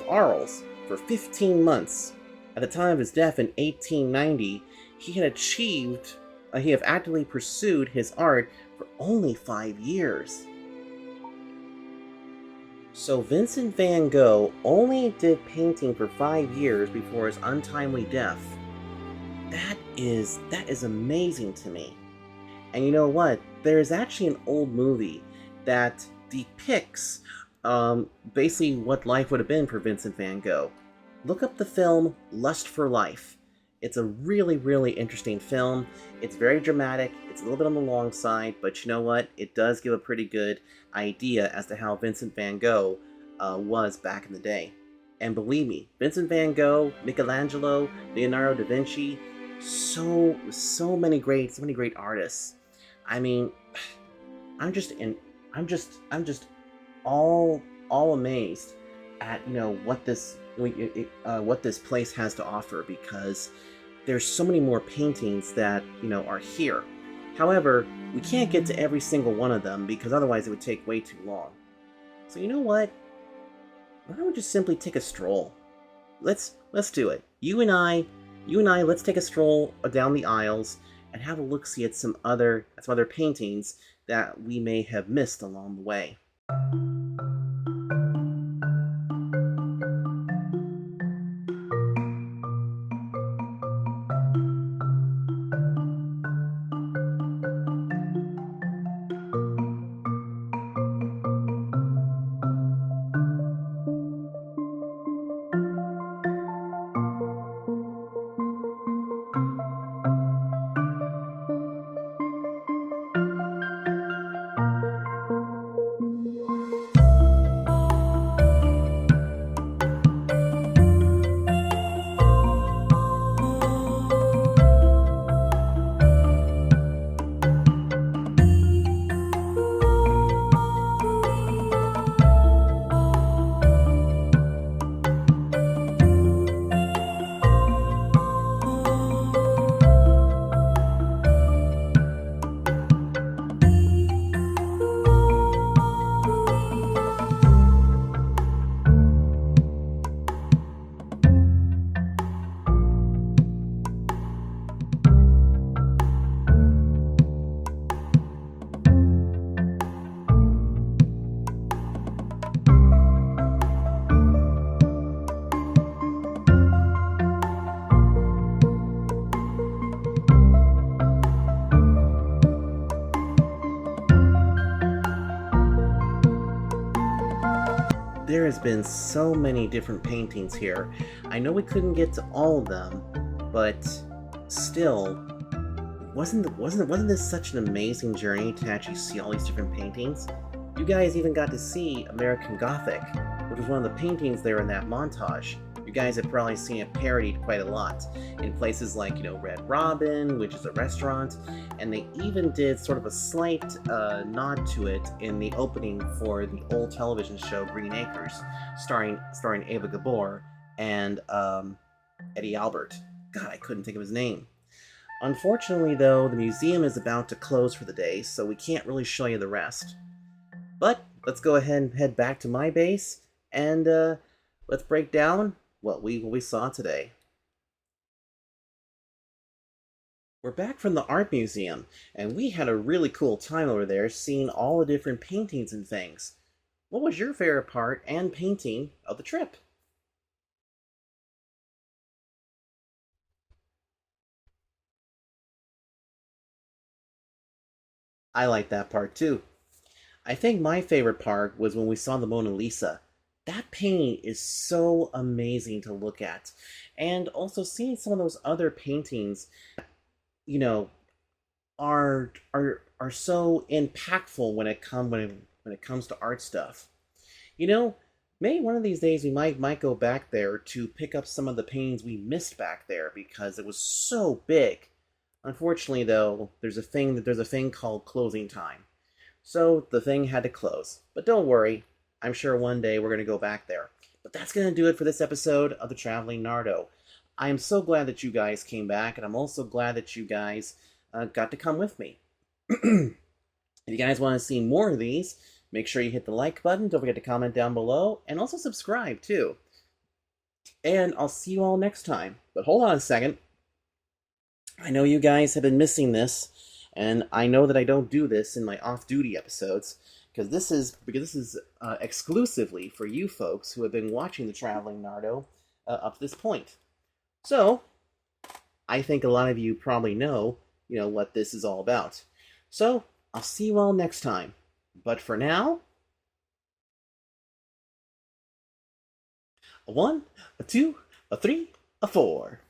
Arles for 15 months. At the time of his death in 1890, he had actively pursued his art for only 5 years. So Vincent van Gogh only did painting for 5 years before his untimely death. That is amazing to me. And you know what? There's actually an old movie that depicts basically what life would have been for Vincent van Gogh. Look up the film Lust for Life. It's a really, really interesting film. It's very dramatic. It's a little bit on the long side, but you know what? It does give a pretty good idea as to how Vincent van Gogh was back in the day. And believe me, Vincent van Gogh, Michelangelo, Leonardo da Vinci, so many great artists. I mean, I'm just all amazed at what this place has to offer, because there's so many more paintings that are here. However, we can't get to every single one of them because otherwise it would take way too long. So you know what? Why don't we just simply take a stroll? Let's do it. You and I, let's take a stroll down the aisles and have a look-see at some other paintings that we may have missed along the way. there has been so many different paintings here. I know we couldn't get to all of them, but still, wasn't this such an amazing journey to actually see all these different paintings? You guys even got to see American Gothic, which was one of the paintings there in that montage. You guys have probably seen it parodied quite a lot in places like, Red Robin, which is a restaurant, and they even did sort of a slight nod to it in the opening for the old television show Green Acres, starring Ava Gabor and Eddie Albert. God, I couldn't think of his name. Unfortunately, though, the museum is about to close for the day, so we can't really show you the rest. But let's go ahead and head back to my base, and let's break down what we saw today. We're back from the art museum, and we had a really cool time over there seeing all the different paintings and things. What was your favorite part and painting of the trip? I like that part too. I think my favorite part was when we saw the Mona Lisa. That painting is so amazing to look at. And also seeing some of those other paintings, you know, are so impactful when it comes to art stuff. You know, maybe one of these days we might go back there to pick up some of the paintings we missed back there because it was so big. Unfortunately, though, there's a thing called closing time. So the thing had to close. But don't worry, I'm sure one day we're going to go back there. But that's going to do it for this episode of The Traveling Nardo. I am so glad that you guys came back, and I'm also glad that you guys got to come with me. If you guys want to see more of these, make sure you hit the like button. Don't forget to comment down below, and also subscribe, too. And I'll see you all next time. But hold on a second. I know you guys have been missing this, and I know that I don't do this in my off-duty episodes, because this is exclusively for you folks who have been watching The Traveling Nardo up to this point. So, I think a lot of you probably know, what this is all about. So, I'll see you all next time. But for now, a 1, a 2, a 3, a 4.